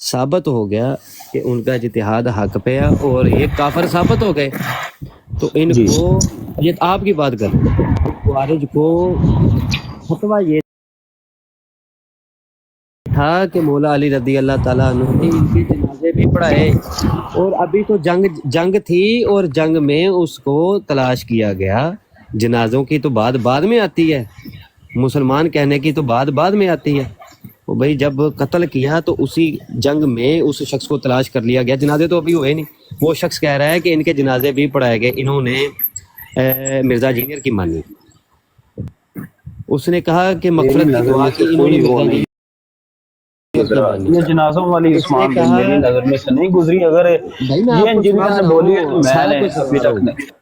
ثابت ہو گیا کہ ان کا اجتہاد حق پہ ہے اور یہ کافر ثابت ہو گئے، تو ان جی کو یہ آپ کی بات کر رہے ہیں، خوارج کو فتویٰ یہ تھا کہ مولا علی رضی اللہ تعالیٰ عنہ نے ان کے جنازے بھی پڑھائے، اور ابھی تو جنگ تھی اور جنگ میں اس کو تلاش کیا گیا، جنازوں کی تو بعد میں آتی ہے، مسلمان کہنے کی تو بعد میں آتی ہے، وہ بھائی جب قتل کیا تو اسی جنگ میں اس شخص کو تلاش کر لیا گیا، جنازے تو ابھی ہوئے نہیں، وہ شخص کہہ رہا ہے کہ ان کے جنازے بھی پڑھائے گئے، انہوں نے مرزا جینئر کی مانی، اس نے کہا کہ میری مغفرت کی نظر دعا میں سے کی، انہوں نے کوئی وہ مرزا نہیں جینئر کی گزرا، مانی، یہ جنازوں والی اس نے عثمان بن کہا میری نظر میں سے نہیں گزری، اگر بھائی میں یہ آپ کو انجینئر سنا نے رہا بولی ہے تو ہوں، میں سارا نے کچھ ابھی سنا رہا تک ہوں، نہیں۔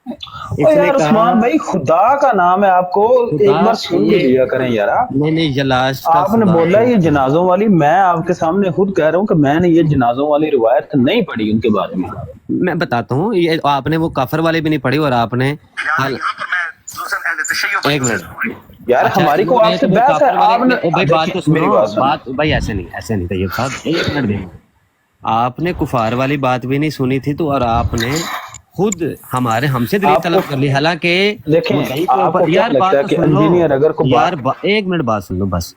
او اس نے یار کہا عثمان بھائی، خدا کا نام ہے، آپ کو خدا، ایک بار سن بھی یہ لیا کریں یار۔ نہیں یہ لاسٹ کا آپ نے خدا بولا کا یہ جنازوں والی، میں آپ کے سامنے خود کہہ رہا ہوں کہ میں نے یہ جنازوں والی روایت نہیں پڑھی ان کے بارے میں۔ میں بتاتا ہوں، یہ آپ نے وہ کافر والے بھی نہیں پڑھی اور آپ نے ایک منٹ، یار اچھا ہماری انہوں کو آپ نے سے تو وہ بحث ہے، کافر والے آپ نے بھائی بات دیکھیں تو میری سنو، بات سنیں۔ بات بھائی ایسے نہیں طیب صاحب، ایک منٹ دیں، آپ نے کفار والی بات بھی نہیں سنی تھی تو، اور آپ نے خود ہم سے دلیل آپ کو طلب کر لی، حالانکہ دیکھیں، مدعی کے آپ کو اوپر، کیا یار لگتا بات ہے تو کہ سن لو انجینئر اگر کو یار، ایک منٹ بات سن لو بس،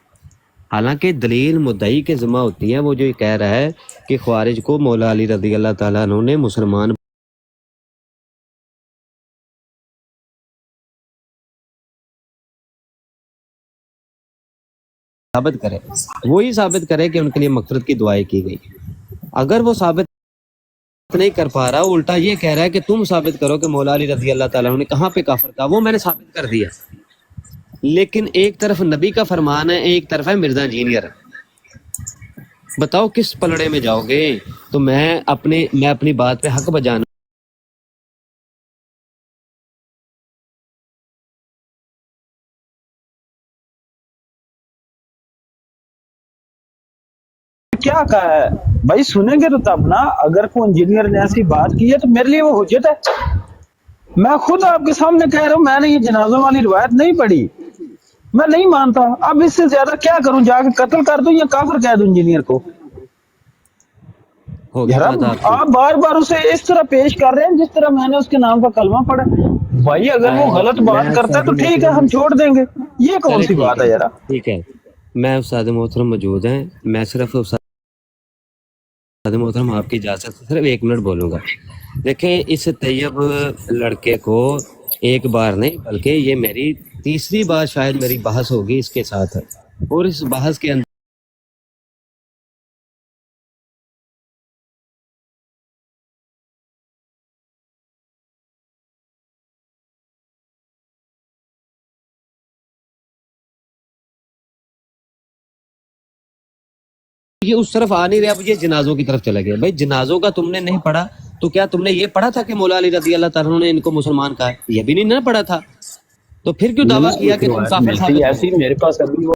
حالانکہ دلیل مدعی کے ذمہ ہوتی ہے، وہ جو یہ کہہ رہا ہے کہ خوارج کو مولا علی رضی اللہ تعالیٰ عنہ نے مسلمان ثابت کرے، وہی ثابت کرے کہ ان کے لیے مغفرت کی دعائیں کی گئی، اگر وہ ثابت نہیں کر پا رہا، الٹا یہ کہہ رہا ہے کہ تم ثابت کرو کہ مولا علی رضی اللہ تعالیٰ عنہ نے کہاں پہ کافر کہا، وہ میں نے ثابت کر دیا، لیکن ایک طرف نبی کا فرمان ہے، ایک طرف ہے مرزا جینئر، بتاؤ کس پلڑے میں جاؤ گے؟ تو میں اپنی بات پہ حق بجانا کیا کہا ہے بھائی، سنیں گے تو تب نا، اگر کوئی انجینئر نے ایسی بات کی ہے تو میرے لیے وہ حجت ہے، میں خود آپ کے سامنے کہہ رہا ہوں میں نے یہ جنازوں والی روایت نہیں پڑھی، میں نہیں مانتا، اب اس سے زیادہ کیا کروں، جا کے قتل کر دوں یا کافر کہہ دوں انجینئر کو؟ ہوگی یار بات آپ کی، آپ بار بار اسے اس طرح پیش کر رہے ہیں جس طرح میں نے اس کے نام کا کلمہ پڑھا، بھائی اگر وہ غلط میں بات کرتا ہے استاد تو ٹھیک ہے، محترم، ہم چھوڑ دیں گے، یہ کون چلے سی بات ہے یار؟ ٹھیک ہے، میں استاد محترم موجود ہیں، میں صرف استاد محترم آپ کی اجازت سے صرف ایک منٹ بولوں گا، دیکھیں اس طیب لڑکے کو ایک بار نہیں بلکہ یہ میری تیسری بار شاید میری بحث ہوگی اس کے ساتھ، اور اس بحث کے اندر یہ اس طرف آ نہیں رہا، اب یہ جنازوں کی طرف چلا گیا، بھائی جنازوں کا تم نے نہیں پڑھا تو کیا تم نے یہ پڑھا تھا کہ مولا علی رضی اللہ تعالیٰ نے ان کو مسلمان کہا ہے؟ یہ بھی نہیں نہ پڑھا تھا، تو پھر کیوں دعویٰ نہیں، کیا ایک کہ تم روایت کافر ملتی ثابت ایسی کرو؟ میرے پاس ابھی وہ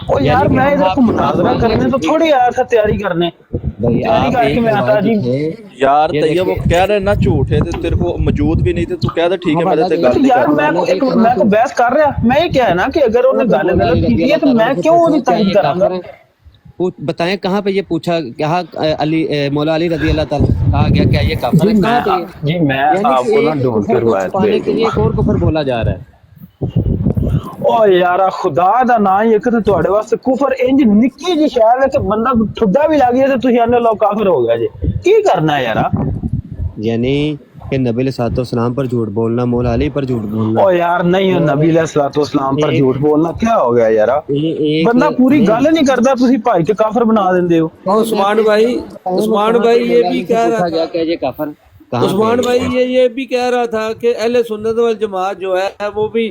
او یار یعنی کہ میں ہم ادھر کو آپ مناظرہ مان کرنے رہے تو تھے، تھوڑی آیا تھا تیاری کرنے، بھائی تیاری آپ کر کے ایک میں آتا روایت جی۔ تھے، یار یہ طیب وہ دیکھیں کہہ رہے نا جھوٹ ہے تے تیرے کو موجود بھی نہیں تے تو کہہ دے ٹھیک ہے میں حوالہ تے دیں، گل تو نہیں یار کرنا۔ میں حوالہ کو دیں ایک کہاں میں کو پہ بحث کر رہا، میں یہ کیا ہے نا کہ اگر انہیں پہ گل مولا علی غلط رضی کی اللہ ہے تو تعالیٰ میں سے کیوں پوچھو وہی کیا تائید یہ کراں گا؟ کافر ہیں؟ بتائیں کہاں پہ یہ پوچھا، کہاں مولا علی رضی اللہ تعالیٰ سے کہا گیا کیا یہ کافر جی ہے؟ میں کہاں پہ یہ؟ جی میں یعنی آپ کہ کو نا ایک ڈھونڈ کے کفر کو روایت چھپانے بھیج کے دوں لیے گا۔ ایک اور کفر بولا جا رہا ہے، او یارا خدا دا نا یہ کہ تواڈے واسطے کفر انج نکی جی شے ہے کہ بندہ ٹھڈا بھی لگ جائے تے تسی آنے لو کافر ہو گیا جی، کی کرنا ہے یارا؟ یعنی کہ نبی علیہ الصلوۃ والسلام پر جھوٹ بولنا، مولا علی پر جھوٹ بولنا، او یار نہیں، اور نبی علیہ الصلوۃ والسلام پر ایک جھوٹ بولنا کیا ہو گیا یارا؟ ایک بندہ پوری نہیں، گل نہیں کردا تسی بھائی کے کافر بنا دیندے ہو۔ نہیں میں عثمان پیش بھائی، کروں، بتائیں وہ عثمان کہاں پہ بھائی یہ مولا بھی علی سے کہہ رہا پوچھا گیا تھا، کہ یہ کافر کہاں پہ عثمان ہے؟ بھائی یہ بھی کہہ رہا تھا کہ اہل سنت والجماعت جو ہے وہ بھی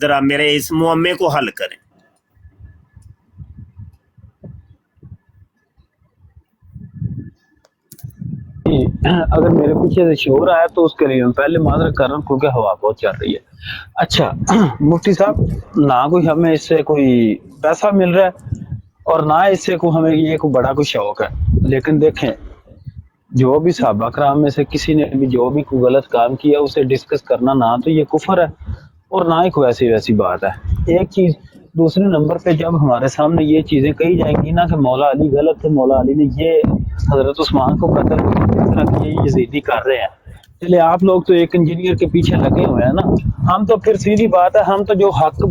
ذرا میرے اس معمے کو حل کریں. اگر میرے پیچھے سے شور آیا تو اس کے لیے میں پہلے معذرت کر رہا ہوں کیونکہ ہوا بہت چل رہی ہے. اچھا مفتی صاحب، نہ کوئی ہمیں اس سے کوئی پیسہ مل رہا ہے اور نہ اس سے کوئی ہمیں یہ کوئی بڑا کوئی شوق ہے، لیکن دیکھیں جو بھی صحابہ کرام میں سے کسی نے بھی جو بھی کوئی غلط کام کیا اسے ڈسکس کرنا نہ تو یہ کفر ہے اور نہ ہی کوئی ویسی بات ہے. ایک چیز، دوسرے نمبر پہ جب ہمارے سامنے یہ چیزیں کہی جائیں گی نا کہ مولا علی غلط تھے، مولا علی نے یہ حضرت عثمان کو قتل کیا، یہ یزیدی کر رہے ہیں، چلے آپ لوگ تو ایک انجینئر کے پیچھے لگے ہوئے ہیں نا، ہم تو پھر سیدھی بات ہے، ہم تو جو حق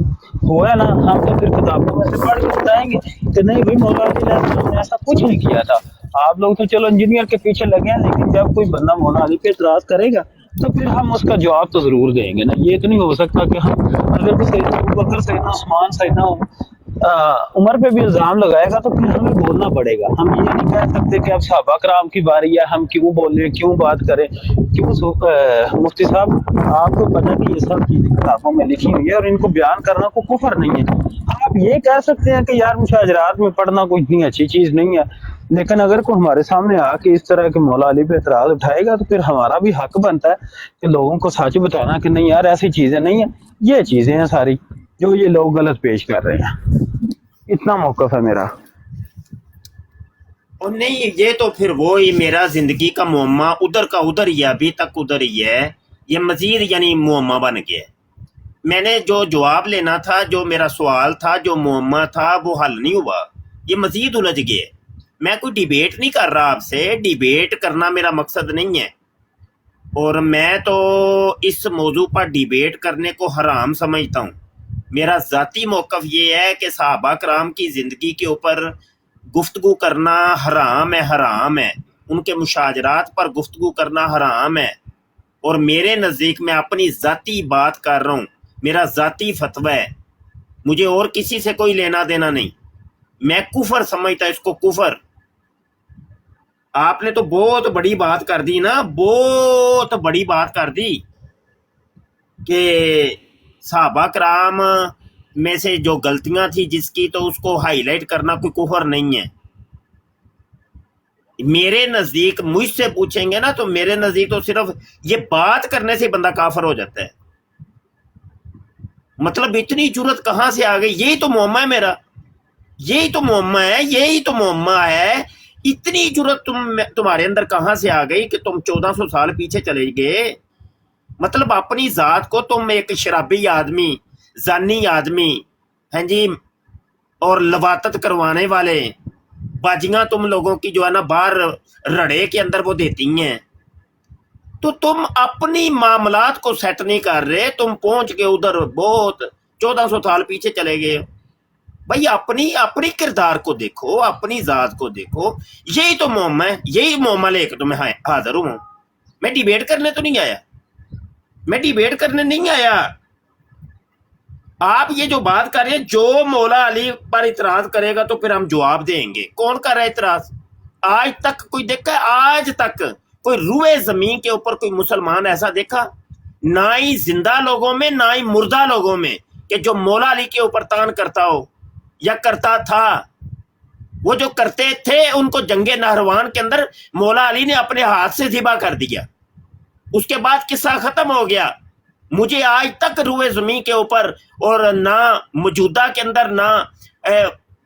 ہوا ہے نا ہم تو پھر کتابوں میں سے پڑھ کے بتائیں گے کہ نہیں بھائی مولا علی علیہ السلام نے ایسا کچھ نہیں کیا تھا. آپ لوگ تو چلو انجینئر کے پیچھے لگے ہیں، لیکن جب کوئی بندہ مولا علی پہ اعتراض کرے گا تو پھر ہم اس کا جواب تو ضرور دیں گے نا. یہ تو نہیں ہو سکتا کہ ہم اگر کوئی سیدنا ابوبکر، سیدنا عثمان، سیدنا عمر پہ بھی الزام لگائے گا تو پھر ہمیں بولنا پڑے گا. ہم یہ نہیں کہہ سکتے کہ اب صحابہ کرام کی باری ہے، ہم کیوں بولیں، کیوں بات کریں، کیوں مفتی صاحب آپ کو پتہ کہ یہ سب چیزیں کتابوں میں لکھی ہوئی ہے اور ان کو بیان کرنا کوئی کفر نہیں ہے. آپ یہ کہہ سکتے ہیں کہ یار مشاجرات میں پڑھنا کوئی اتنی اچھی چیز نہیں ہے، لیکن اگر کوئی ہمارے سامنے آ کے اس طرح کے مولا علی پہ اعتراض اٹھائے گا تو پھر ہمارا بھی حق بنتا ہے کہ لوگوں کو سچ بتانا کہ نہیں یار ایسی چیزیں نہیں ہیں، یہ چیزیں ہیں ساری جو یہ لوگ غلط پیش کر رہے ہیں. اتنا موقف ہے میرا. اور نہیں، یہ تو پھر وہی میرا زندگی کا معمہ ادھر کا ادھر ہی ہے، ابھی تک ادھر ہی ہے، یہ مزید یعنی معمہ بن گیا. میں نے جو جواب لینا تھا، جو میرا سوال تھا، جو معمہ تھا وہ حل نہیں ہوا، یہ مزید الجھ گئے. میں کوئی ڈیبیٹ نہیں کر رہا آپ سے، ڈیبیٹ کرنا میرا مقصد نہیں ہے، اور میں تو اس موضوع پر ڈیبیٹ کرنے کو حرام سمجھتا ہوں. میرا ذاتی موقف یہ ہے کہ صحابہ کرام کی زندگی کے اوپر گفتگو کرنا حرام ہے، ان کے مشاجرات پر گفتگو کرنا حرام ہے. اور میرے نزدیک میں اپنی ذاتی بات کر رہا ہوں، میرا ذاتی فتویٰ ہے، مجھے اور کسی سے کوئی لینا دینا نہیں. میں کفر سمجھتا اس کو کفر. آپ نے تو بہت بڑی بات کر دی نا، بہت بڑی بات کر دی کہ صحابہ کرام میں سے جو غلطیاں تھی جس کی، تو اس کو ہائی لائٹ کرنا کوئی کفر نہیں ہے. میرے نزدیک مجھ سے پوچھیں گے نا تو میرے نزدیک تو صرف یہ بات کرنے سے بندہ کافر ہو جاتا ہے. مطلب اتنی جرت کہاں سے آ گئی؟ یہی تو معمہ ہے میرا، یہی تو معمہ ہے، یہی تو معمہ ہے. اتنی جرت تمہارے اندر کہاں سے آ گئی کہ تم 1400 سال پیچھے چلے گئے؟ مطلب اپنی ذات کو تم ایک شرابی آدمی، زانی آدمی، ہاں جی، اور لواطت کروانے والے باجیاں تم لوگوں کی جو ہے نا باہر رڑے کے اندر وہ دیتی ہیں، تو تم اپنی معاملات کو سیٹ نہیں کر رہے، تم پہنچ کے ادھر بہت 1400 سال پیچھے چلے گئے. بھائی اپنی کردار کو دیکھو، اپنی ذات کو دیکھو. یہی تو معمہ ہے، یہی معمہ لے کے تو میں حاضر ہوں. میں ڈیبیٹ کرنے تو نہیں آیا، میں ڈیبیٹ کرنے نہیں آیا. آپ یہ جو بات کر رہے ہیں، جو مولا علی پر اعتراض کرے گا تو پھر ہم جواب دیں گے. کون کر رہا ہے اعتراض؟ آج تک کوئی دیکھا ہے؟ آج تک کوئی روئے زمین کے اوپر کوئی مسلمان ایسا دیکھا؟ نہ ہی زندہ لوگوں میں، نہ ہی مردہ لوگوں میں، کہ جو مولا علی کے اوپر تان کرتا ہو یا کرتا تھا. وہ جو کرتے تھے ان کو جنگ نہروان کے اندر مولا علی نے اپنے ہاتھ سے ذبح کر دیا، اس کے بعد قصہ ختم ہو گیا. مجھے آج تک روئے زمین کے اوپر اور نہ موجودہ کے اندر نہ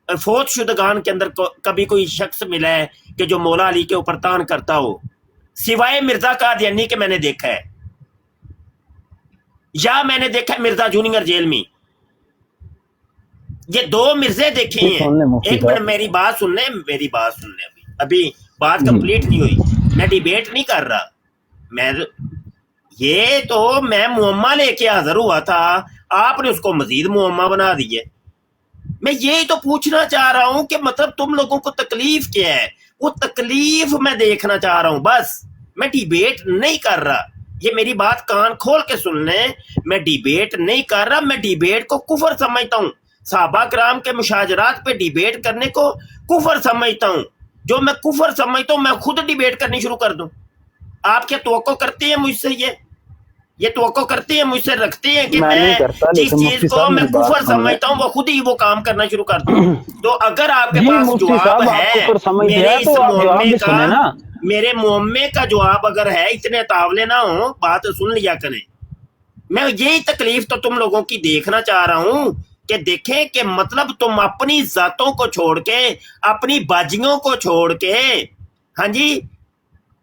فوت شدگان کے اندر کبھی کوئی شخص ملا ہے کہ جو مولا علی کے اوپر تان کرتا ہو، سوائے مرزا قادیانی کے میں نے دیکھا ہے، یا میں نے دیکھا ہے مرزا جونیئر جیل میں. یہ دو مرزے دیکھے ہیں. ایک منٹ میری بات سن لیں، ابھی بات کمپلیٹ نہیں ہوئی. میں ڈیبیٹ نہیں کر رہا، میں معمہ لے کے حاضر ہوا تھا، آپ نے اس کو مزید معمہ بنا دیے. میں یہی تو پوچھنا چاہ رہا ہوں کہ مطلب تم لوگوں کو تکلیف کیا ہے؟ وہ تکلیف میں دیکھنا چاہ رہا ہوں بس. میں ڈیبیٹ نہیں کر رہا، یہ میری بات کان کھول کے سن لیں. میں ڈیبیٹ نہیں کر رہا، میں ڈیبیٹ کو کفر سمجھتا ہوں. صحابہ کرام کے مشاجرات پہ ڈیبیٹ کرنے کو کفر سمجھتا ہوں. جو میں کفر سمجھتا ہوں میں خود ڈیبیٹ کرنی شروع کر دوں. آپ کیا توقع کرتے ہیں مجھ سے؟ یہ یہ توقع کرتے ہیں مجھ سے، رکھتے ہیں کہ میں میں نہیں کرتا، جس لیکن چیز مفتی کو صاحب میں میری بات کفر سن لیں۔ سمجھتا ہوں وہ خود ہی وہ کام کرنا شروع کر دوں. تو اگر آپ کے جی پاس مفتی جواب صاحب آپ ہے کفر سمجھتے میرے ہیں اس تو آپ جواب معمے بھی کا، سنیں نا۔ میرے معمے کا جواب اگر ہے، اتنے تاولے نہ ہوں، بات سن لیا کریں. میں یہی تکلیف تو تم لوگوں کی دیکھنا چاہ رہا ہوں کہ دیکھیں کہ مطلب تم اپنی ذاتوں کو چھوڑ کے، اپنی باجیوں کو چھوڑ کے، ہاں جی،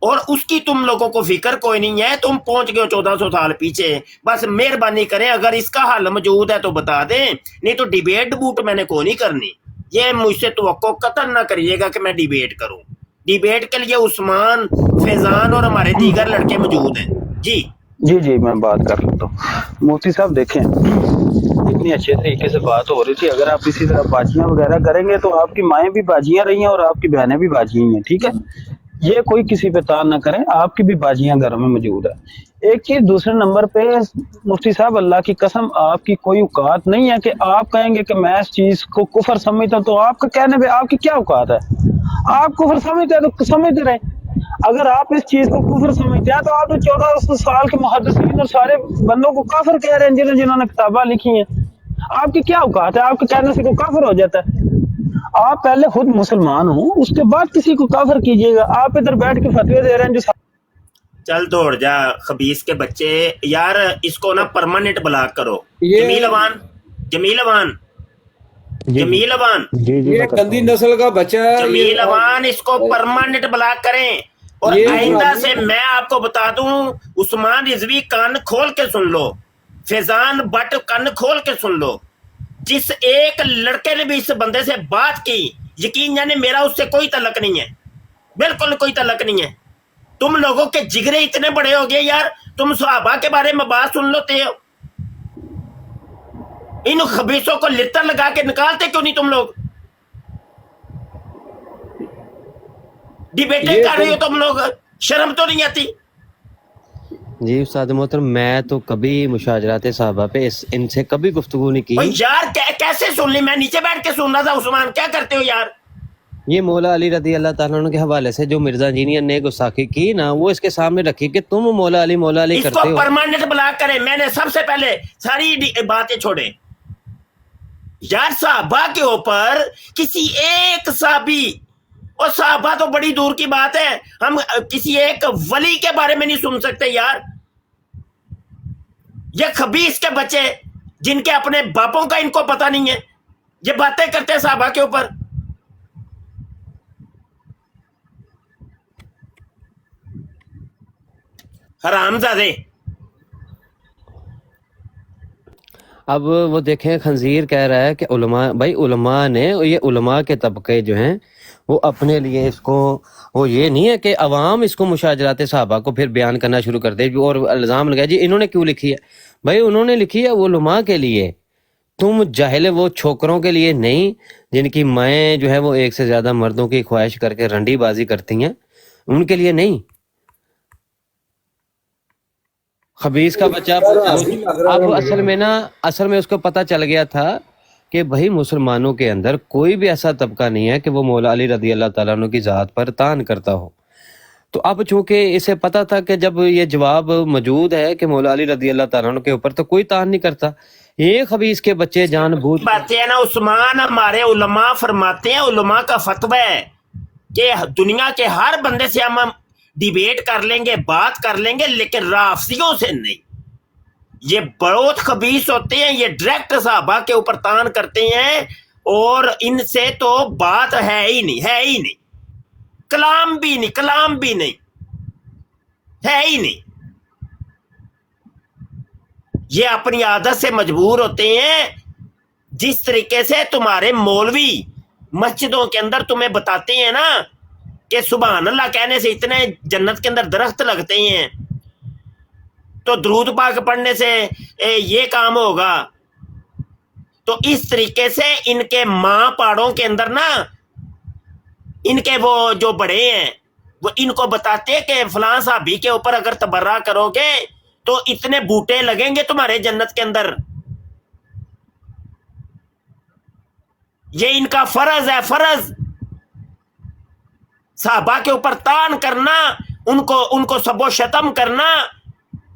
اور اس کی تم لوگوں کو فکر کوئی نہیں ہے. تم پہنچ گئے 1400 سال پیچھے. بس مہربانی کریں اگر اس کا حل موجود ہے تو بتا دیں، نہیں تو ڈیبیٹ بوٹ میں نے کوئی نہیں کرنی. یہ مجھ سے توقع قطعاً نہ کریے گا کہ میں ڈیبیٹ کروں. ڈیبیٹ کے لیے عثمان، فیضان اور ہمارے دیگر لڑکے موجود ہیں. جی جی جی میں بات کر لیتا ہوں. مفتی صاحب دیکھیں، اتنی اچھے طریقے سے بات ہو رہی تھی، اگر آپ اسی طرح باجیاں وغیرہ کریں گے تو آپ کی مائیں بھی باجیاں رہی ہیں اور آپ کی بہنیں بھی باجی ہیں. ٹھیک ہے، یہ کوئی کسی پہ تان نہ کریں، آپ کی بھی باجیاں گھر میں موجود ہے. ایک چیز، دوسرے نمبر پہ مفتی صاحب اللہ کی قسم آپ کی کوئی اوقات نہیں ہے کہ آپ کہیں گے کہ میں اس چیز کو کفر سمجھتا ہوں. تو آپ کا کہنے پہ آپ کی کیا اوقات ہے؟ آپ کفر سمجھتے ہیں تو سمجھتے رہیں. اگر آپ اس چیز کو کفر سمجھتے ہیں تو آپ 1400 سال کے محدثین اور سارے بندوں کو کافر کہہ رہے ہیں جنہوں نے کتابیں لکھی ہیں. آپ کی کیا اوقات ہے؟ آپ کے کہنے سے کوئی کافر ہو جاتا ہے؟ آپ پہلے خود مسلمان ہوں، اس کے بعد کسی کو کافر کیجیے گا. آپ ادھر بیٹھ کے فتوی دے رہے ہیں جو چل دوڑ جا خبیث کے بچے. یار اس کو نا پرماننٹ بلاک کرو. یہ جمیل اوان، جمیل اوان، جمیل اوان، جی جی یہ میں کرتا گندی ہوں. نسل کا بچہ ہے جمیل یہ. اوان، اس کو پرماننٹ بلاک کریں. اور یہ آئندہ سے میں آپ کو بتا دوں، عثمان رضوی کان کھول کے سن لو، فیضان بٹ کان کھول کے سن لو. جس ایک لڑکے نے بھی اس بندے سے بات کی، یقین جانے میرا اس سے کوئی تعلق نہیں ہے، بالکل کوئی تعلق نہیں ہے. تم لوگوں کے جگرے اتنے بڑے ہو گئے یار، تم صحابہ کے بارے میں بات سن لیتے ہو. ان خبیثوں کو لتر لگا کے نکالتے کیوں نہیں تم لوگ؟ ڈیبیٹیں یہ کر رہے ہو تم لوگ، شرم تو نہیں آتی؟ جی استاد محترم، میں تو کبھی مشاجرات صحابہ پہ ان سے کبھی گفتگو نہیں کی. اوہ یار کیسے سن لی؟ میں نیچے بیٹھ کے سن رہا تھا. عثمان کیا کرتے ہو یار؟ یہ مولا علی رضی اللہ تعالیٰ عنہ کے حوالے سے جو مرزا انجینئر نے گستاخی کی نا، وہ اس کے سامنے رکھی کہ تم مولا علی اس کو کرتے ہو. پرماننٹ بلاک کریں. میں نے سب سے پہلے ساری باتیں چھوڑیں یار. صحابہ کے اوپر کسی ایک صحابی، اور صحابہ تو بڑی دور کی بات ہے، ہم کسی ایک ولی کے بارے میں نہیں سن سکتے یار. یہ خبیث کے بچے جن کے اپنے باپوں کا ان کو پتہ نہیں ہے، یہ باتیں کرتے ہیں صحابہ کے اوپر. حرام زادے. اب وہ دیکھیں، خنزیر کہہ رہا ہے کہ علماء، بھائی علماء نے، یہ علماء کے طبقے جو ہیں وہ اپنے لیے اس کو، وہ یہ نہیں ہے کہ عوام اس کو مشاجرات صحابہ کو پھر بیان کرنا شروع کر دے اور الزام لگائے جی انہوں نے کیوں لکھی ہے. بھائی انہوں نے لکھی ہے وہ علماء کے لیے، تم جاہل وہ چھوکروں کے لیے نہیں جن کی مائیں جو ہے وہ ایک سے زیادہ مردوں کی خواہش کر کے رنڈی بازی کرتی ہیں، ان کے لیے نہیں. خبیث کا بچہ اب اصل میں اس کو پتہ چل گیا تھا کہ بھائی مسلمانوں کے اندر کوئی بھی ایسا طبقہ نہیں ہے کہ وہ مولا علی رضی اللہ تعالیٰ عنہ کی ذات پر تان کرتا ہو. تو اب چونکہ اسے پتہ تھا کہ جب یہ جواب موجود ہے کہ مولا علی رضی اللہ تعالیٰ عنہ کے اوپر تو کوئی تان نہیں کرتا، یہ خبیث کے بچے جان بوجھ باتیں ہیں نا عثمان. ہمارے علماء فرماتے ہیں، علماء کا فتویٰ ہے کہ دنیا کے ہر بندے سے ہم ڈیبیٹ کر لیں گے، بات کر لیں گے، لیکن رافضیوں سے نہیں. یہ بہت خبیث ہوتے ہیں، یہ ڈائریکٹ صحابہ کے اوپر تان کرتے ہیں، اور ان سے تو بات ہے ہی نہیں، ہے ہی نہیں، کلام بھی نہیں ہے ہی نہیں. یہ اپنی عادت سے مجبور ہوتے ہیں. جس طریقے سے تمہارے مولوی مسجدوں کے اندر تمہیں بتاتے ہیں نا کہ سبحان اللہ کہنے سے اتنے جنت کے اندر درخت لگتے ہیں، تو درود پاک پڑھنے سے یہ کام ہوگا، تو اس طریقے سے ان کے ماں پاڑوں کے اندر نا، ان کے وہ جو بڑے ہیں وہ ان کو بتاتے کہ فلاں صحابی کے اوپر اگر تبرہ کرو گے تو اتنے بوٹے لگیں گے تمہارے جنت کے اندر. یہ ان کا فرض ہے، فرض صحابہ کے اوپر تان کرنا، ان کو سب و شتم کرنا.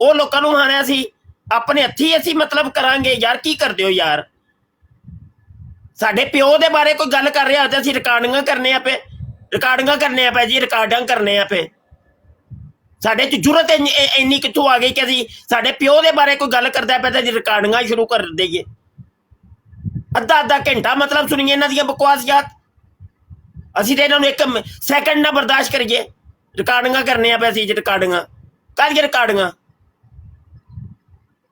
ਉਹ ਲੋਕਾਂ ਨੂੰ ਹਾਣਿਆ ਸੀ, ਆਪਣੇ ਹੱਥੀ ਅਸੀਂ ਮਤਲਬ ਕਰਾਂਗੇ ਯਾਰ। ਕੀ ਕਰਦੇ ਹੋ ਯਾਰ? ਸਾਡੇ ਪਿਓ ਦੇ ਬਾਰੇ ਕੋਈ ਗੱਲ ਕਰ ਰਿਹਾ ਤੇ ਅਸੀਂ ਰਿਕਾਰਡਿੰਗਾਂ ਕਰਨੇ ਆ ਪਏ, ਰਿਕਾਰਡਿੰਗਾਂ ਕਰਨੇ ਆ ਪਏ ਜੀ, ਰਿਕਾਰਡਿੰਗ ਕਰਨੇ ਆ ਪਏ। ਸਾਡੇ ਚ ਜੁਰਤ ਇੰਨੀ ਕਿੱਥੋਂ ਆ ਗਈ ਕਿ ਅਸੀਂ ਸਾਡੇ ਪਿਓ ਦੇ ਬਾਰੇ ਕੋਈ ਗੱਲ ਕਰਦਾ ਪਿਆ ਤੇ ਅਸੀਂ ਰਿਕਾਰਡਿੰਗਾਂ ਸ਼ੁਰੂ ਕਰ ਦਈਏ? ਅੱਧਾ ਅੱਧਾ ਘੰਟਾ ਮਤਲਬ ਸੁਣੀਏ ਇਹਨਾਂ ਦੀਆਂ ਬਕਵਾਸੀਆਂ। ਅਸੀਂ ਤੇ ਇਹਨਾਂ ਨੂੰ ਇੱਕ ਸੈਕਿੰਡ ਨਾ ਬਰਦਾਸ਼ਤ ਕਰੀਏ। ਰਿਕਾਰਡਿੰਗਾਂ ਕਰਨੇ ਆ ਪਏ ਅਸੀਂ, ਰਿਕਾਰਡਿੰਗਾਂ ਕਾਹਦੀਆਂ ਰਿਕਾਰਡਿੰਗਾਂ?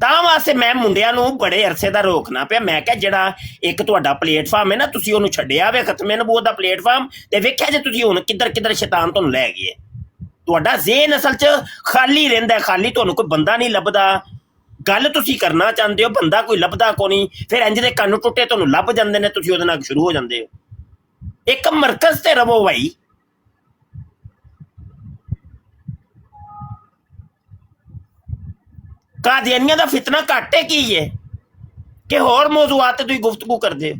ਤਾਂ ਵਾਸਤੇ ਮੈਂ ਮੁੰਡਿਆਂ ਨੂੰ ਬੜੇ ਅਰਸੇ ਦਾ ਰੋਕਣਾ ਪਿਆ। ਮੈਂ ਕਿਹਾ ਜਿਹੜਾ ਇੱਕ ਤੁਹਾਡਾ ਪਲੇਟਫਾਰਮ ਹੈ ਨਾ, ਤੁਸੀਂ ਉਹਨੂੰ ਛੱਡਿਆ ਵੇ ਖਤਮੇ ਨਬੂਵਤ ਦਾ ਪਲੇਟਫਾਰਮ, ਤੇ ਵੇਖਿਆ ਜੇ ਤੁਸੀਂ ਹੁਣ ਕਿੱਧਰ ਕਿੱਧਰ ਸ਼ੈਤਾਨ ਤੁਹਾਨੂੰ ਲੈ ਗਏ। ਤੁਹਾਡਾ ਜ਼ੇਨ ਅਸਲ 'ਚ ਖਾਲੀ ਰਹਿੰਦਾ, ਖਾਲੀ। ਤੁਹਾਨੂੰ ਕੋਈ ਬੰਦਾ ਨਹੀਂ ਲੱਭਦਾ। ਗੱਲ ਤੁਸੀਂ ਕਰਨਾ ਚਾਹੁੰਦੇ ਹੋ, ਬੰਦਾ ਕੋਈ ਲੱਭਦਾ ਕੋ ਨਹੀਂ। ਫਿਰ ਇੰਜ ਦੇ ਕੰਨ ਟੁੱਟੇ ਤੁਹਾਨੂੰ ਲੱਭ ਜਾਂਦੇ ਨੇ, ਤੁਸੀਂ ਉਹਦੇ ਨਾਲ ਸ਼ੁਰੂ ਹੋ ਜਾਂਦੇ ਹੋ। ਇੱਕ ਮਰਕਜ਼ ਤੇ ਰਵੋ ਭਾਈ। ਕਾਦੀਆਨੀਆਂ ਦਾ ਫਿਤਨਾ ਘੱਟ ਹੈ ਕੀ ਹੈ ਕਿ ਹੋਰ ਮੌਜੂਆਤ ਤੇ ਤੁਸੀਂ ਗੁਫ਼ਤਗੂ ਕਰਦੇ ਹੋ?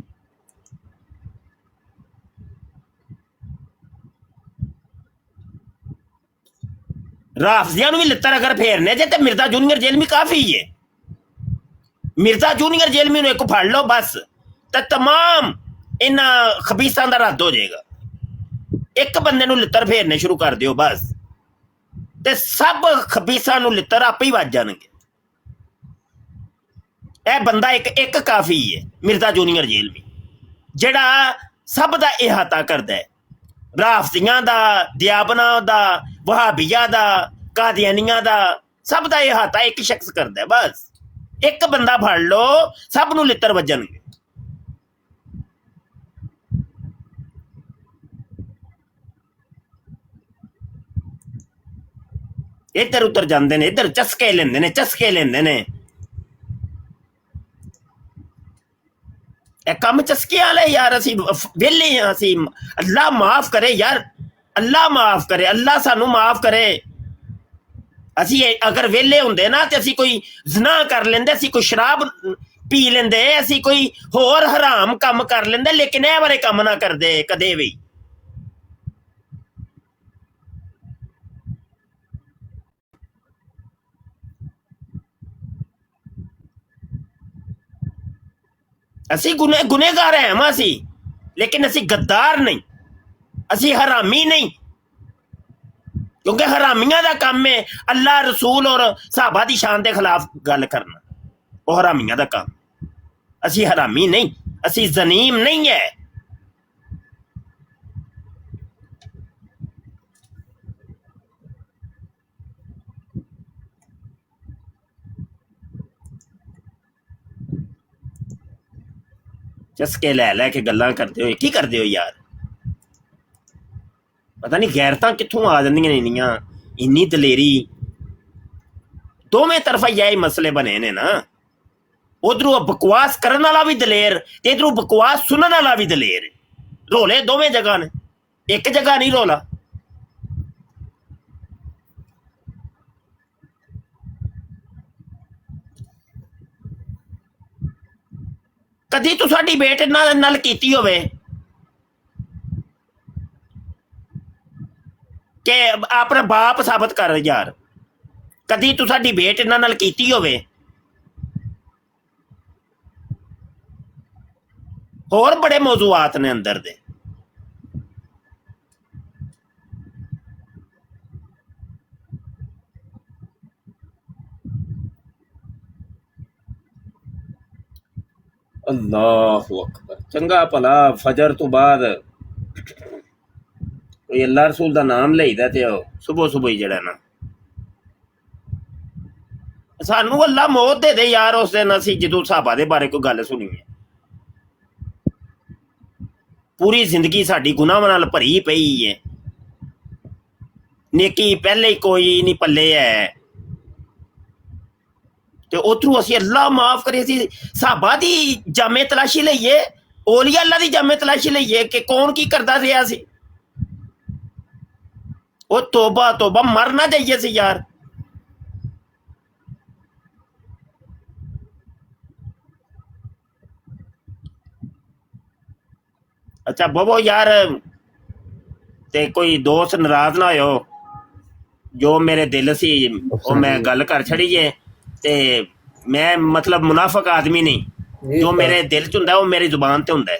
ਰਾਫਜ਼ੀਆਂ ਨੂੰ ਵੀ ਲੱਤਾਂ ਅਗਰ ਫੇਰਨੇ ਜੇ ਤੇ ਮਿਰਜ਼ਾ ਜੂਨੀਅਰ ਜੇਲਮੀ ਕਾਫੀ ਹੈ। ਮਿਰਜ਼ਾ ਜੂਨੀਅਰ ਜੇਲਮੀ ਨੂੰ ਇੱਕ ਫੜ ਲਓ ਬਸ, ਤੇ ਤਮਾਮ ਇਹਨਾਂ ਖਬੀਸਾਂ ਦਾ ਰੱਦ ਹੋ ਜਾਏਗਾ। ਇੱਕ ਬੰਦੇ ਨੂੰ ਲਿੱਤਰ ਫੇਰਨੇ ਸ਼ੁਰੂ ਕਰ ਦਿਓ ਬਸ, ਤੇ ਸਭ ਖਬੀਸਾਂ ਨੂੰ ਲਿੱਤਰ ਆਪੇ ਹੀ ਵੱਜ ਜਾਣਗੇ। ਇਹ ਬੰਦਾ ਇੱਕ ਕਾਫੀ ਹੈ, ਮਿਰਜ਼ਾ ਜੂਨੀਅਰ ਜੇਲਮੀ, ਜਿਹੜਾ ਸਭ ਦਾ ਇਹਾਤਾ ਕਰਦਾ ਹੈ। ਰਾਫਜ਼ੀਆਂ ਦਾ, ਦਿਆਬਨਾ ਦਾ, ਵਹਾਬੀਆ ਦਾ, ਕਾਦੀਆਨੀਆਂ ਦਾ, ਸਭ ਦਾ ਇਹਾਤਾ ਇੱਕ ਸ਼ਖਸ ਕਰਦਾ। ਬਸ ਇੱਕ ਬੰਦਾ ਫੜ ਲਓ, ਸਭ ਨੂੰ ਲਿੱਤਰ ਵੱਜਣਗੇ। ਇੱਧਰ ਉੱਧਰ ਜਾਂਦੇ ਨੇ, ਇੱਧਰ ਚਸਕੇ ਲੈਂਦੇ ਨੇ, ਚਸਕੇ ਲੈਂਦੇ ਨੇ। ਇਹ ਕੰਮ ਚਸਕੇ ਵਾਲੇ ਯਾਰ, ਅਸੀਂ ਵਿਹਲੇ ਹਾਂ। ਅਸੀਂ ਅੱਲਾ ਮਾਫ ਕਰੇ ਯਾਰ, ਅੱਲਾ ਮਾਫ ਕਰੇ, ਅੱਲਾ ਸਾਨੂੰ ਮਾਫ ਕਰੇ। ਅਸੀਂ ਅਗਰ ਵਿਹਲੇ ਹੁੰਦੇ ਨਾ ਤੇ ਅਸੀਂ ਕੋਈ ਜ਼ਨਾ ਕਰ ਲੈਂਦੇ, ਅਸੀਂ ਕੋਈ ਸ਼ਰਾਬ ਪੀ ਲੈਂਦੇ, ਅਸੀਂ ਕੋਈ ਹੋਰ ਹਰਾਮ ਕੰਮ ਕਰ ਲੈਂਦੇ, ਲੇਕਿਨ ਇਹ ਬਾਰੇ ਕੰਮ ਨਾ ਕਰਦੇ ਕਦੇ ਵੀ। ਅਸੀਂ ਗੁਨੇਗਾਰ ਹੈ ਮਾਂ ਅਸੀਂ, ਲੇਕਿਨ ਅਸੀਂ ਗੱਦਾਰ ਨਹੀਂ, ਅਸੀਂ ਹਰਾਮੀ ਨਹੀਂ। ਕਿਉਂਕਿ ਹਰਾਮੀਆਂ ਦਾ ਕੰਮ ਹੈ ਅੱਲਾ ਰਸੂਲ ਔਰ ਸਾਹਬਾ ਦੀ ਸ਼ਾਨ ਦੇ ਖਿਲਾਫ ਗੱਲ ਕਰਨਾ, ਉਹ ਹਰਾਮੀਆਂ ਦਾ ਕੰਮ। ਅਸੀਂ ਹਰਾਮੀ ਨਹੀਂ, ਅਸੀਂ ਜ਼ਨੀਮ ਨਹੀਂ ਹੈ। ਚਸਕੇ ਲੈ ਕੇ ਗੱਲਾਂ ਕਰਦੇ ਹੋ, ਕੀ ਕਰਦੇ ਹੋ ਯਾਰ? ਪਤਾ ਨਹੀਂ ਗੈਰਤਾਂ ਕਿੱਥੋਂ ਆ ਜਾਂਦੀਆਂ ਨੇ ਇੰਨੀਆਂ, ਇੰਨੀ ਦਲੇਰੀ। ਦੋਵੇਂ ਤਰਫਾ ਇਹ ਮਸਲੇ ਬਣੇ ਨੇ ਨਾ, ਉਧਰੋਂ ਬਕਵਾਸ ਕਰਨ ਵਾਲਾ ਵੀ ਦਲੇਰ ਤੇ ਇਧਰੋਂ ਬਕਵਾਸ ਸੁਣਨ ਵਾਲਾ ਵੀ ਦਲੇਰ। ਰੋਲੇ ਦੋਵੇਂ ਜਗ੍ਹਾ ਨੇ, ਇੱਕ ਜਗ੍ਹਾ ਨਹੀਂ ਰੋਲਾ। ਕਦੀ ਤੂੰ ਸਾਡੀ ਬੇਟ ਨਾਲ ਕੀਤੀ ਹੋਵੇ ਕਿ ਆਪਣਾ ਬਾਪ ਸਾਬਤ ਕਰ ਯਾਰ? ਕਦੀ ਤੂੰ ਸਾਡੀ ਬੇਟ ਇਹਨਾਂ ਨਾਲ ਕੀਤੀ ਹੋਵੇ? ਹੋਰ ਬੜੇ ਮੌਜੂਆਤ ਨੇ ਅੰਦਰ ਦੇ। ਅੱਲਾਹੁ ਅਕਬਰ। ਚੰਗਾ ਭਲਾ ਫਜਰ ਤੋਂ ਬਾਅਦ ਕੋਈ ਅੱਲਾ ਰਸੂਲ ਦਾ ਨਾਮ ਲਈਦਾ ਤੇ ਉਹ ਸੁਬਹ ਹੀ ਜਿਹੜਾ ਨਾ, ਸਾਨੂੰ ਅੱਲਾ ਮੌਤ ਦੇ ਦੇ ਯਾਰ ਉਸ ਦਿਨ, ਅਸੀਂ ਜਦੋਂ ਸਾਹਬਾ ਦੇ ਬਾਰੇ ਕੋਈ ਗੱਲ ਸੁਣੀ ਹੈ। ਪੂਰੀ ਜ਼ਿੰਦਗੀ ਸਾਡੀ ਗੁਨਾਹਾਂ ਨਾਲ ਭਰੀ ਪਈ ਹੈ, ਨੇਕੀ ਪਹਿਲੇ ਹੀ ਕੋਈ ਨਹੀਂ ਪੱਲੇ ਹੈ, ਤੇ ਉਧਰੋਂ ਅਸੀਂ ਅੱਲਾ ਮਾਫ ਕਰੇ ਅਸੀਂ ਸਾਹਬਾ ਦੀ ਜਾਮੇ ਤਲਾਸ਼ੀ ਲਈਏ, ਔਲੀਆ ਅੱਲਾ ਦੀ ਜਾਮੇ ਤਲਾਸ਼ੀ ਲਈਏ ਕਿ ਕੌਣ ਕੀ ਕਰਦਾ ਰਿਹਾ ਸੀ। ਉਹ ਤੋਬਾ ਤੋਬਾ, ਮਰ ਨਾ ਜਾਈਏ ਸੀ ਯਾਰ। ਅੱਛਾ ਬਬੋ ਯਾਰ, ਤੇ ਕੋਈ ਦੋਸਤ ਨਾਰਾਜ਼ ਨਾ ਹੋਇਓ, ਜੋ ਮੇਰੇ ਦਿਲ ਸੀ ਉਹ ਮੈਂ ਗੱਲ ਕਰ ਛੜੀਏ। ਤੇ ਮੈਂ ਮਤਲਬ ਮੁਨਾਫਕ ਆਦਮੀ ਨਹੀਂ, ਜੋ ਮੇਰੇ ਦਿਲ ਚ ਹੁੰਦਾ ਉਹ ਮੇਰੀ ਜ਼ੁਬਾਨ ਤੇ ਹੁੰਦਾ ਹੈ।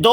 2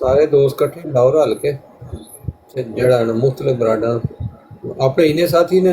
ਸਾਰੇ ਦੋਸਤ ਇਕੱਠੇ ਲਾਓ ਰਲ ਕੇ, ਤੇ ਜਿਹੜਾ ਨਾ ਮੁਖਤਲਿਫ ਬਰਾਡਾਂ ਆਪਣੇ ਇਹਨੇ ਸਾਥੀ ਨੇ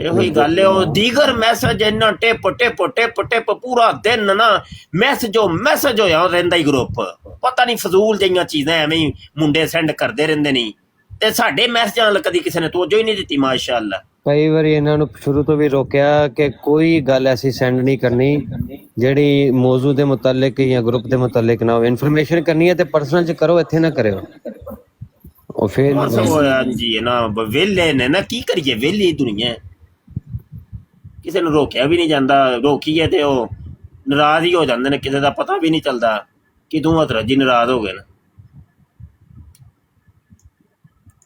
ਇਹੋ ਹੀ ਗੱਲ ਹੈ। ਉਹ ਦੀਗਰ ਮੈਸੇਜ ਇੰਨਾ ਟਿਪ ਪੂਰਾ ਦਿਨ ਨਾ ਮੈਸੇਜ ਹੋਇਆ ਰਹਿੰਦਾ ਹੀ ਗਰੁੱਪ। ਪਤਾ ਨਹੀਂ ਫਜ਼ੂਲ ਜਿਹੀਆਂ ਚੀਜ਼ਾਂ ਐਵੇਂ ਹੀ ਮੁੰਡੇ ਸੈਂਡ ਕਰਦੇ ਰਹਿੰਦੇ ਨਹੀਂ, ਤੇ ਸਾਡੇ ਮੈਸੇਜਾਂ ਨਾਲ ਕਦੀ ਕਿਸੇ ਨੇ ਤੋਜੋ ਹੀ ਨਹੀਂ ਦਿੱਤੀ ਮਾਸ਼ਾਅੱਲਾ। ਕਈ ਵਾਰੀ ਇਹਨਾਂ ਨੂੰ ਸ਼ੁਰੂ ਤੋਂ ਵੀ ਰੋਕਿਆ ਕਿ ਕੋਈ ਗੱਲ ਐਸੀ ਸੈਂਡ ਨਹੀਂ ਕਰਨੀ ਜਿਹੜੀ ਮੌਜੂ ਦੇ ਮੁਤਲਕ ਜਾਂ ਗਰੁੱਪ ਦੇ ਮੁਤਲਕ ਨਾ ਹੋਵੇ। ਇਨਫੋਰਮੇਸ਼ਨ ਕਰਨੀ ਹੈ ਤੇ ਪਰਸਨਲ ਚ ਕਰੋ, ਇੱਥੇ ਨਾ ਕਰਿਓ। ਉਹ ਫਿਰ ਬਸ ਹੋਇਆ ਜੀ ਨਾ, ਵਿਹਲੇ ਨੇ ਨਾ, ਕੀ ਕਰੀਏ, ਵਿਹਲੀ ਦੁਨੀਆ ਹੈ। ਕਿਸੇ ਨੂੰ ਰੋਕਿਆ ਵੀ ਨਹੀਂ ਜਾਂਦਾ, ਰੋਕੀਏ ਤੇ ਉਹ ਨਾਰਾਜ਼ ਹੀ ਹੋ ਜਾਂਦੇ ਨੇ, ਕਿਸੇ ਦਾ ਪਤਾ ਵੀ ਨਹੀਂ ਚੱਲਦਾ ਕਿਦੋਂ ਹਜ਼ਰਤ ਜੀ ਨਾਰਾਜ਼ ਹੋ ਗਏ ਨੇ।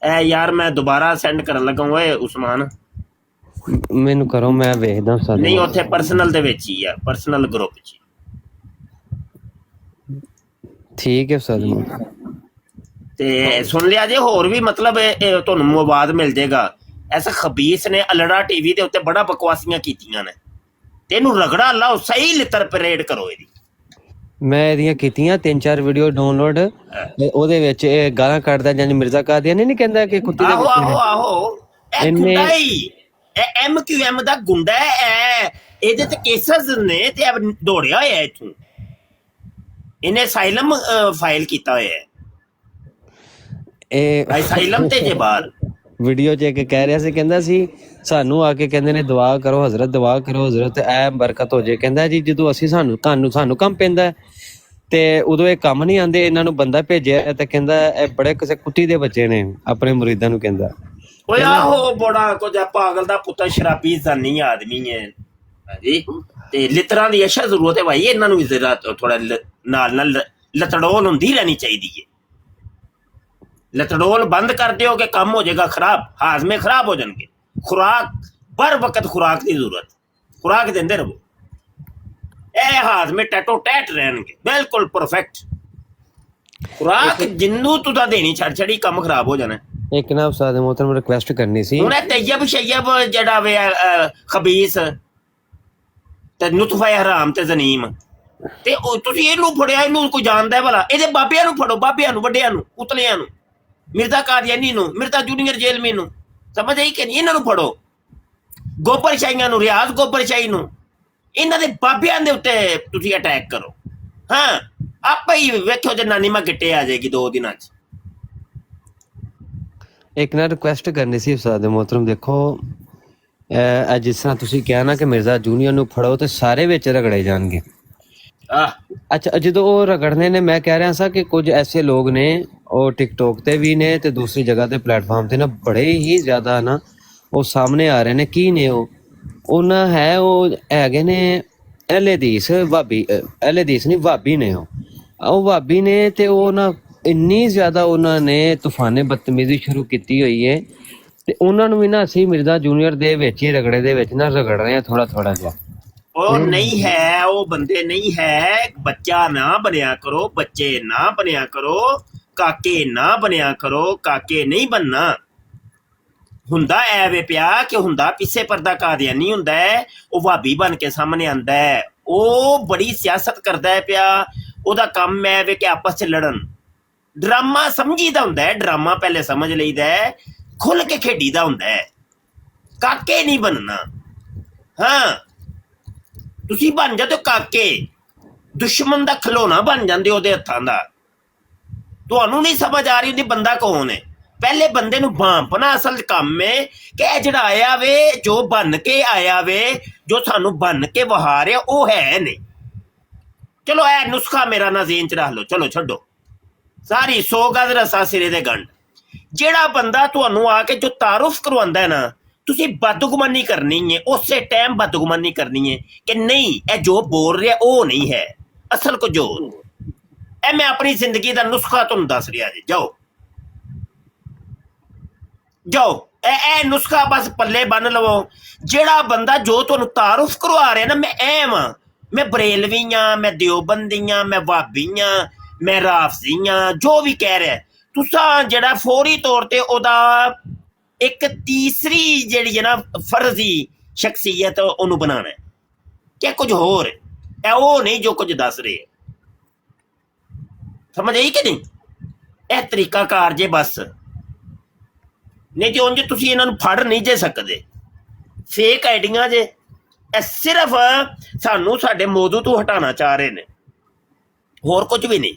ਇਹ ਯਾਰ ਮੈਂ ਦੁਬਾਰਾ ਸੈਂਡ ਕਰਨ ਲੱਗਾ ਓਏ ਉਸਮਾਨ। ਮੈਨੂੰ ਕਰੋ, ਮੈਂ ਵੇਖਦਾ ਸਾਡਾ। ਨਹੀਂ ਉੱਥੇ ਪਰਸਨਲ ਦੇ ਵਿੱਚ ਹੀ ਆ, ਪਰਸਨਲ ਗਰੁੱਪ 'ਚ। ਠੀਕ ਹੈ ਸਰ। ਤੇ ਸੁਣ ਲਿਆ ਜੇ, ਹੋਰ ਵੀ ਮਤਲਬ ਇਹ ਤੁਹਾਨੂੰ ਮਵਾਦ ਮਿਲ ਜਾਏਗਾ। ਐਸਾ ਖਬੀਸ ਨੇ ਅਲੜਾ ਟੀਵੀ ਦੇ ਉੱਤੇ ਬੜਾ ਬਕਵਾਸੀਆਂ ਕੀਤੀਆਂ ਨੇ, ਤੇ ਇਹਨੂੰ ਰਗੜਾ ਲਾਓ, ਸਹੀ ਲਿੱਤਰ ਪਰੇਡ ਕਰੋ ਇਹਦੀ। ਮੈਂ ਇਹਦੀਆਂ ਕੀਤੀਆਂ 3-4 ਵੀਡੀਓ ਡਾਊਨਲੋਡ, ਉਹਦੇ ਵਿੱਚ ਇਹ ਗਾਲਾਂ ਕੱਢਦਾ ਜਾਂ ਮਿਰਜ਼ਾ ਕਾਦੀਆਨੀ ਨਹੀਂ ਕਹਿੰਦਾ ਕਿ ਕੁੱਤੀ ਦੇ ਆਹੋ ਆਹੋ ਆਹੋ, ਇਹ ਗੁੰਡਾ ਹੀ, ਇਹ MQM ਦਾ ਗੁੰਡਾ ਹੈ। ਇਹਦੇ ਤੇ ਕੇਸਸ ਨੇ ਤੇ ਇਹ ਦੌੜਿਆ ਹੋਇਆ ਇੱਥੋਂ, ਇਹਨੇ ਅਸਾਈਲਮ ਫਾਈਲ ਕੀਤਾ ਹੋਇਆ ਹੈ। ਇਹ ਅਸਾਈਲਮ ਤੇ ਜੇ ਬਾਹਰ ਵੀਡੀਓ 'ਚ ਇੱਕ ਕਹਿ ਰਿਹਾ ਸੀ, ਕਹਿੰਦਾ ਸੀ ਸਾਨੂੰ ਆ ਕੇ ਕਹਿੰਦੇ ਨੇ ਦੁਆ ਕਰੋ ਹਜ਼ਰਤ, ਦੁਆ ਕਰੋ ਹਜ਼ਰਤ, ਐ ਬਰਕਤ ਹੋ ਜੇ। ਕਹਿੰਦਾ ਜੀ ਜਦੋਂ ਅਸੀਂ ਸਾਨੂੰ ਕੰਮ ਪੈਂਦਾ ਤੇ ਉਦੋਂ ਇਹ ਕੰਮ ਨਹੀਂ ਆਉਂਦੇ, ਇਹਨਾਂ ਨੂੰ ਬੰਦਾ ਭੇਜਿਆ ਤੇ ਕਹਿੰਦਾ ਇਹ ਬੜੇ ਕਿਸੇ ਕੁੱਤੀ ਦੇ ਬੱਚੇ ਨੇ, ਆਪਣੇ ਮੁਰੀਦਾਂ ਨੂੰ ਕਹਿੰਦਾ। ਓਏ ਆਹੋ, ਬੜਾ ਕੁਝ ਪਾਗਲ ਦਾ ਪੁੱਤਰ, ਸ਼ਰਾਬੀ ਜ਼ਾਨੀ ਆਦਮੀ ਹੈ ਹਾਂਜੀ। ਤੇ ਲਿਤਰਾਂ ਦੀ ਅਸ਼ਾ ਜ਼ਰੂਰਤ ਹੈ ਭਾਈ, ਇਹਨਾਂ ਨੂੰ ਵੀ ਜ਼ਰਾ ਥੋੜਾ ਨਾਲ ਲਤੜੋਲ ਹੁੰਦੀ ਰਹਿਣੀ ਚਾਹੀਦੀ ਹੈ। ਲਤੜੋਲ ਬੰਦ ਕਰ ਦਿਓ ਕਿ ਕੰਮ ਹੋ ਜਾਏਗਾ ਖਰਾਬ, ਹਾਜ਼ਮੇ ਖਰਾਬ ਹੋ ਜਾਣਗੇ। ਖੁਰਾਕ ਬਰ ਵਕਤ ਖੁਰਾਕ ਦੀ ਜ਼ਰੂਰਤ, ਖੁਰਾਕ ਦਿੰਦੇ ਰਹੋ, ਇਹ ਹਾਜ਼ਮੇ ਟੈਟੋ ਟੈਟ ਰਹਿਣਗੇ ਬਿਲਕੁਲ ਪਰਫੈਕਟ। ਖੁਰਾਕ ਜਿੰਨੂੰ ਤੁਦਾ ਦੇਣੀ ਛੱਡ ਕੰਮ ਖਰਾਬ ਹੋ ਜਾਣਾ। ਇੱਕ ਨਾ ਉਸਤਾਦ ਮੋਹਤਰਮ ਰਿਕੁਐਸਟ ਕਰਨੀ ਸੀ, ਹੁਣ ਇਹ ਤੈਯਬ ਸ਼ੈਯਬ ਜਿਹੜਾ ਵੇ ਖਬੀਸ ਤੇ ਨੁਤਫਾ ਹਰਾਮ ਤੇ ਜ਼ਨੀਮ, ਤੇ ਉਹ ਤੁਸੀਂ ਇਹਨੂੰ ਫੜਿਆ, ਇਹਨੂੰ ਕੋਈ ਜਾਣਦਾ ਭਲਾ? ਇਹਦੇ ਬਾਬਿਆਂ ਨੂੰ ਫੜੋ, ਬਾਬਿਆਂ ਨੂੰ, ਵੱਡਿਆਂ ਨੂੰ, ਉਤਲਿਆਂ ਨੂੰ, ਮਿਰਜ਼ਾ ਕਾਦੀਆਨੀ ਨੂੰ, ਮਿਰਜ਼ਾ ਜੂਨੀਅਰ ਜੇਲਮੀ ਨੂੰ, ਸਮਝ ਆਈ ਕਿ ਨਹੀਂ? ਇਹਨਾਂ ਨੂੰ ਫੜੋ, ਗੋਬਰ ਸ਼ਾਹੀਆਂ ਨੂੰ, ਰਿਆਜ਼ ਗੋਬਰ ਸ਼ਾਹੀ ਨੂੰ, ਇਹਨਾਂ ਦੇ ਬਾਬਿਆਂ ਦੇ ਉੱਤੇ ਤੁਸੀਂ ਅਟੈਕ ਕਰੋ। ਹਾਂ, ਆਪੇ ਹੀ ਵੇਖਿਓ ਜੇ ਨਾਨੀ ਮਾਂ ਗਿੱਟੇ ਆ ਜਾਏਗੀ 2 ਦਿਨਾਂ 'ਚ। ਇੱਕ ਨਾ ਰਿਕੁਐਸਟ ਕਰਨੀ ਸੀ ਉਸਤਾਦ ਮੋਹਤਰਮ, ਦੇਖੋ ਜਿਸ ਤਰ੍ਹਾਂ ਤੁਸੀਂ ਕਿਹਾ ਨਾ ਕਿ ਮਿਰਜ਼ਾ ਜੂਨੀਅਰ ਨੂੰ ਫੜੋ ਤੇ ਸਾਰੇ ਵਿੱਚ ਰਗੜੇ ਜਾਣਗੇ। ਅੱਛਾ, ਜਦੋਂ ਉਹ ਰਗੜਨੇ ਨੇ, ਮੈਂ ਕਹਿ ਰਿਹਾ ਸਾਂ ਕਿ ਕੁਝ ਐਸੇ ਲੋਕ ਨੇ, ਉਹ ਟਿਕਟੋਕ ਤੇ ਵੀ ਨੇ ਤੇ ਦੂਸਰੀ ਜਗ੍ਹਾ ਤੇ ਪਲੇਟਫਾਰਮ ਤੇ ਨਾ ਬੜੇ ਹੀ ਜ਼ਿਆਦਾ ਨਾ ਉਹ ਸਾਹਮਣੇ ਆ ਰਹੇ ਨੇ। ਕੀ ਨੇ ਉਹਨਾਂ ਹੈ, ਉਹ ਹੈਗੇ ਨੇ ਅਹਿਲੇ ਹਦੀਸ ਵਾਬੀ, ਅਹਿਲੇ ਹਦੀਸ ਨਹੀਂ ਵਾਬੀ ਨੇ, ਉਹ ਵਾਬੀ ਨੇ। ਤੇ ਉਹ ਨਾ ਇੰਨੀ ਜ਼ਿਆਦਾ ਉਹਨਾਂ ਨੇ ਤੂਫਾਨੇ ਬਦਤਮੀਜ਼ੀ ਸ਼ੁਰੂ ਕੀਤੀ ਹੋਈ ਹੈ, ਤੇ ਉਹਨਾਂ ਨੂੰ ਵੀ ਨਾ ਅਸੀਂ ਮਿਰਜ਼ਾ ਜੂਨੀਅਰ ਦੇ ਵਿੱਚ ਹੀ ਰਗੜੇ ਦੇ ਵਿੱਚ ਨਾ ਰਗੜ ਰਹੇ ਹਾਂ ਥੋੜਾ ਜਿਹਾ। ਉਹ ਨਹੀਂ ਹੈ, ਉਹ ਬੰਦੇ ਨਹੀਂ ਹੈ। ਬੱਚਾ ਨਾ ਬਣਿਆ ਕਰੋ, ਬੱਚੇ ਨਾ ਬਣਿਆ ਕਰੋ, ਕਾਕੇ ਨਾ ਬਣਿਆ ਕਰੋ, ਕਾਕੇ ਨਹੀਂ ਬਣਨਾ। ਹੁੰਦਾ ਐਵੇਂ ਪਿਆ ਕਿ ਹੁੰਦਾ ਪਿੱਛੇ ਪਰਦਾ ਕਾਦੀਆਨੀ ਹੁੰਦਾ ਹੈ, ਉਹ ਭਾਬੀ ਬਣ ਕੇ ਸਾਹਮਣੇ ਆਂਦਾ ਹੈ, ਉਹ ਬੜੀ ਸਿਆਸਤ ਕਰਦਾ ਹੈ ਪਿਆ। ਉਹਦਾ ਕੰਮ ਹੈ ਵੇ ਕਿ ਆਪਸ 'ਚ ਲੜਨ। ਡਰਾਮਾ ਸਮਝੀਦਾ ਹੁੰਦਾ ਹੈ, ਡਰਾਮਾ ਪਹਿਲੇ ਸਮਝ ਲਈਦਾ ਹੈ, ਖੁੱਲ ਕੇ ਖੇਡੀਦਾ ਹੁੰਦਾ ਹੈ। ਕਾਕੇ ਨਹੀਂ ਬਣਨਾ। ਹਾਂ, ਤੁਸੀਂ ਬਣ ਜਾਂਦੇ ਹੋ ਕਾਕੇ, ਦੁਸ਼ਮਣ ਦਾ ਖਿਲੌਣਾ ਬਣ ਜਾਂਦੇ ਉਹਦੇ ਹੱਥਾਂ ਦਾ। ਤੁਹਾਨੂੰ ਨਹੀਂ ਸਮਝ ਆ ਰਹੀ ਉਹਦੀ ਬੰਦਾ ਕੌਣ ਹੈ। ਪਹਿਲੇ ਬੰਦੇ ਨੂੰ ਭਾਂਪਣਾ ਅਸਲ ਕੰਮ ਹੈ ਕਿ ਇਹ ਜਿਹੜਾ ਆਇਆ ਵੇ, ਜੋ ਬਣ ਕੇ ਆਇਆ ਵੇ, ਜੋ ਸਾਨੂੰ ਬਣ ਕੇ ਵਹਾ ਰਿਹਾ, ਉਹ ਹੈ ਨਹੀਂ। ਚਲੋ ਇਹ ਨੁਸਖਾ ਮੇਰਾ ਨਾ ਜ਼ੇਨ 'ਚ ਰੱਖ ਲਓ, ਚਲੋ ਛੱਡੋ ਸਾਰੀ 100 ਗਜ਼ ਰਸਾ ਸਿਰੇ ਦੇ ਗੰਢ। ਜਿਹੜਾ ਬੰਦਾ ਤੁਹਾਨੂੰ ਆ ਕੇ ਜੋ ਤਾਰੁਫ ਕਰਵਾਉਂਦਾ ਹੈ ਨਾ, ਤੁਸੀਂ ਬਦਗੁਮਾਨੀ ਕਰਨੀ ਹੈ, ਉਸੇ ਟਾਈਮ ਬਦਗੁਮਾਨੀ ਕਰਨੀ ਹੈ ਕਿ ਨਹੀਂ ਇਹ ਜੋ ਬੋਲ ਰਿਹਾ ਉਹ ਨਹੀਂ ਹੈ ਅਸਲ ਕੁਝ ਹੋਰ। ਇਹ ਮੈਂ ਆਪਣੀ ਜ਼ਿੰਦਗੀ ਦਾ ਨੁਸਖਾ ਤੁਹਾਨੂੰ ਦੱਸ ਰਿਹਾ ਜੀ। ਜਾਓ ਇਹ ਨੁਸਖਾ ਬਸ ਪੱਲੇ ਬੰਨ ਲਵੋ। ਜਿਹੜਾ ਬੰਦਾ ਜੋ ਤੁਹਾਨੂੰ ਤਾਰੁਫ ਕਰਵਾ ਰਿਹਾ ਨਾ, ਮੈਂ ਐ ਵਾਂ, ਮੈਂ ਬਰੇਲਵੀ ਹਾਂ, ਮੈਂ ਦਿਓਬੰਦੀ ਹਾਂ, ਮੈਂ ਵਾਬੀ ਹਾਂ, ਮੈਂ ਰਾਫਜ਼ੀ ਹਾਂ, ਜੋ ਵੀ ਕਹਿ ਰਿਹਾ, ਤੁਸਾਂ ਜਿਹੜਾ ਫੌਰੀ ਤੌਰ ਤੇ ਉਹਦਾ ਇੱਕ ਤੀਸਰੀ ਜਿਹੜੀ ਹੈ ਨਾ ਫਰਜ਼ੀ ਸ਼ਖਸੀਅਤ ਉਹਨੂੰ ਬਣਾਉਣਾ ਹੈ ਕਿ ਕੁਝ ਹੋਰ ਹੈ, ਉਹ ਨਹੀਂ ਜੋ ਕੁਝ ਦੱਸ ਰਹੇ। ਸਮਝ ਆਈ ਕਿ ਨਹੀਂ? ਇਹ ਤਰੀਕਾ ਕਾਰ ਜੇ ਬਸ, ਨਹੀਂ ਤੇ ਉਂਝ ਤੁਸੀਂ ਇਹਨਾਂ ਨੂੰ ਫੜ ਨਹੀਂ ਜੇ ਸਕਦੇ। ਫੇਕ ਆਈਡੀਆਂ ਜੇ, ਇਹ ਸਿਰਫ ਸਾਨੂੰ ਸਾਡੇ ਮੌਜੂ ਤੋਂ ਹਟਾਉਣਾ ਚਾਹ ਰਹੇ ਨੇ, ਹੋਰ ਕੁਝ ਵੀ ਨਹੀਂ।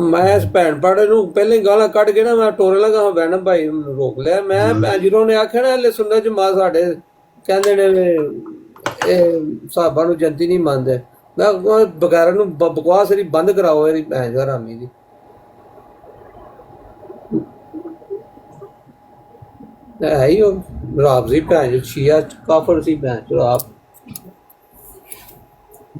ਮੈਂ ਇਸ ਭੈਣ ਪਾੜੇ ਨੂੰ ਪਹਿਲੇ ਗਾਲਾਂ ਕੱਢ ਕੇ ਨਾ ਮੈਂ ਟੋਰੇ ਲਗਾ ਵੈਨਮ ਭਾਈ ਨੂੰ ਰੋਕ ਲਿਆ। ਮੈਂ ਜਦੋਂ ਨੇ ਆਖਿਆ ਨਾ ਹਲੇ ਸੁਣਨਾ ਜਮਾ ਸਾਡੇ ਕਹਿੰਦੇ ਨੇ ਵੀ ਇਹ ਸਾਹਬਾਂ ਨੂੰ ਜਨਤੀ ਨਹੀਂ ਮੰਨਦੇ, ਮੈਂ ਬਗੈਰ ਨੂੰ ਬਕਵਾਸ ਇਹਦੀ ਬੰਦ ਕਰਾਓ, ਇਹਦੀ ਭੈਣ ਦਾ ਰਾਮੀ ਦੀ। ਹੈ ਹੀ ਉਹ ਰਾਬਜ਼ੀ ਭੈਣ ਸ਼ੀਆ ਕਾਫਰ ਸੀ ਭੈਣ ਜੋ ਆਪ।